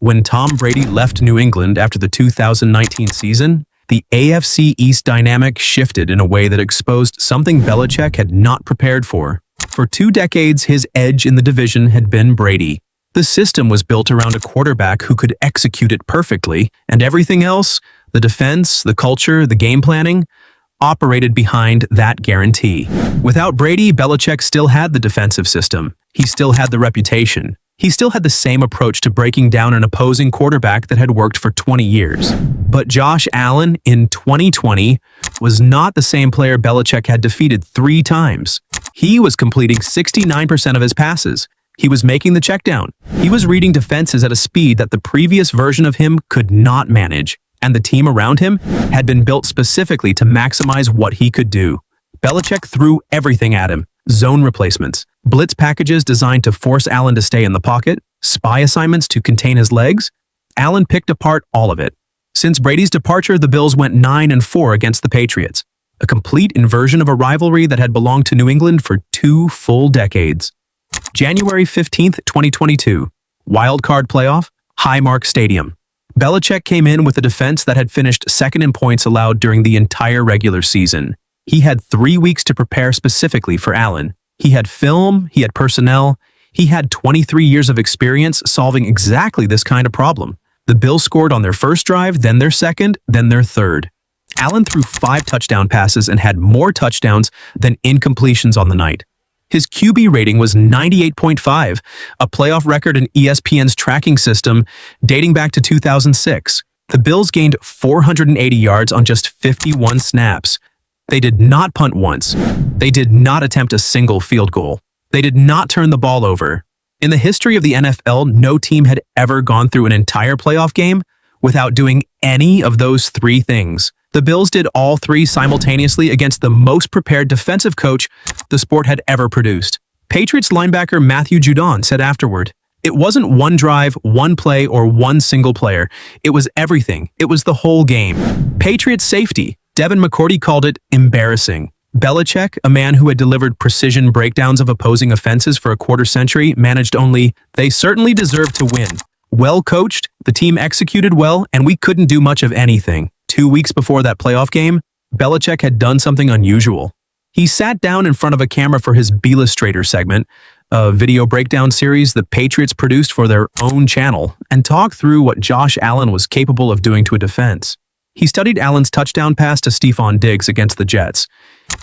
When Tom Brady left New England after the 2019 season, the AFC East dynamic shifted in a way that exposed something Belichick had not prepared for. For 2 decades, his edge in the division had been Brady. The system was built around a quarterback who could execute it perfectly, and everything else, the defense, the culture, the game planning, operated behind that guarantee. Without Brady, Belichick still had the defensive system. He still had the reputation. He still had the same approach to breaking down an opposing quarterback that had worked for 20 years. But Josh Allen in 2020 was not the same player Belichick had defeated 3 times. He was completing 69% of his passes. He was making the check down. He was reading defenses at a speed that the previous version of him could not manage. And the team around him had been built specifically to maximize what he could do. Belichick threw everything at him. Zone replacements, blitz packages designed to force Allen to stay in the pocket, spy assignments to contain his legs. Allen picked apart all of it. Since Brady's departure, the Bills went 9-4 against the Patriots, a complete inversion of a rivalry that had belonged to New England for 2 full decades. January 15th, 2022, Wild Card Playoff, Highmark Stadium. Belichick came in with a defense that had finished second in points allowed during the entire regular season. He had 3 weeks to prepare specifically for Allen. He had film, he had personnel, he had 23 years of experience solving exactly this kind of problem. The Bills scored on their first drive, then their second, then their third. Allen threw 5 touchdown passes and had more touchdowns than incompletions on the night. His QB rating was 98.5, a playoff record in ESPN's tracking system dating back to 2006. The Bills gained 480 yards on just 51 snaps. They did not punt once. They did not attempt a single field goal. They did not turn the ball over. In the history of the NFL, no team had ever gone through an entire playoff game without doing any of those 3 things. The Bills did all 3 simultaneously against the most prepared defensive coach the sport had ever produced. Patriots linebacker Matthew Judon said afterward, "It wasn't one drive, one play, or one single player. It was everything. It was the whole game." Patriots safety Devin McCourty called it embarrassing. Belichick, a man who had delivered precision breakdowns of opposing offenses for a quarter century, managed only, "They certainly deserved to win. Well coached, the team executed well, and we couldn't do much of anything." 2 weeks before that playoff game, Belichick had done something unusual. He sat down in front of a camera for his Beelistrator segment, a video breakdown series the Patriots produced for their own channel, and talked through what Josh Allen was capable of doing to a defense. He studied Allen's touchdown pass to Stephon Diggs against the Jets.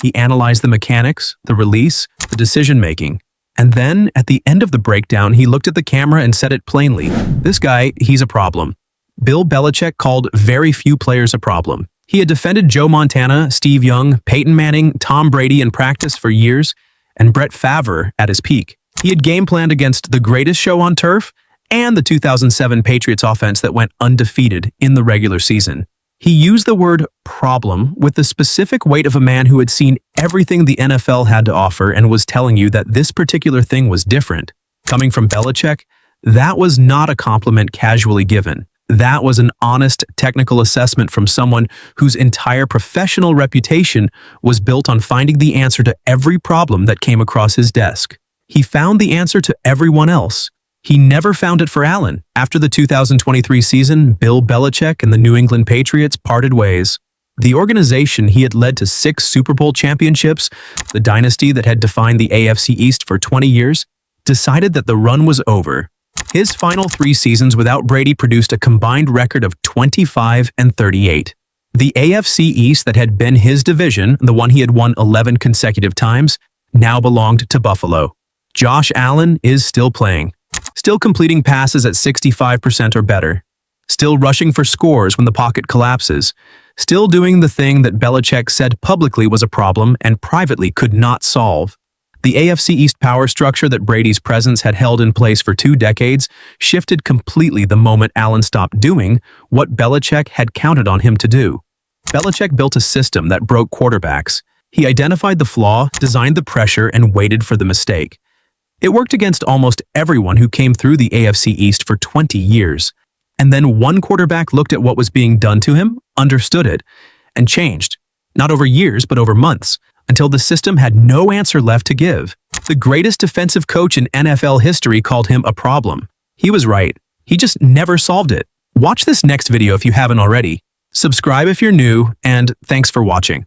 He analyzed the mechanics, the release, the decision-making. And then, at the end of the breakdown, he looked at the camera and said it plainly. This guy, he's a problem. Bill Belichick called very few players a problem. He had defended Joe Montana, Steve Young, Peyton Manning, Tom Brady in practice for years, and Brett Favre at his peak. He had game planned against the greatest show on turf and the 2007 Patriots offense that went undefeated in the regular season. He used the word problem with the specific weight of a man who had seen everything the NFL had to offer and was telling you that this particular thing was different. Coming from Belichick, that was not a compliment casually given. That was an honest technical assessment from someone whose entire professional reputation was built on finding the answer to every problem that came across his desk. He found the answer to everyone else. He never found it for Allen. After the 2023 season, Bill Belichick and the New England Patriots parted ways. The organization he had led to 6 Super Bowl championships, the dynasty that had defined the AFC East for 20 years, decided that the run was over. His final 3 seasons without Brady produced a combined record of 25-38. The AFC East that had been his division, the one he had won 11 consecutive times, now belonged to Buffalo. Josh Allen is still playing. Still completing passes at 65% or better. Still rushing for scores when the pocket collapses. Still doing the thing that Belichick said publicly was a problem and privately could not solve. The AFC East power structure that Brady's presence had held in place for 2 decades shifted completely the moment Allen stopped doing what Belichick had counted on him to do. Belichick built a system that broke quarterbacks. He identified the flaw, designed the pressure, and waited for the mistake. It worked against almost everyone who came through the AFC East for 20 years. And then one quarterback looked at what was being done to him, understood it, and changed. Not over years, but over months, until the system had no answer left to give. The greatest defensive coach in NFL history called him a problem. He was right. He just never solved it. Watch this next video if you haven't already. Subscribe if you're new, and thanks for watching.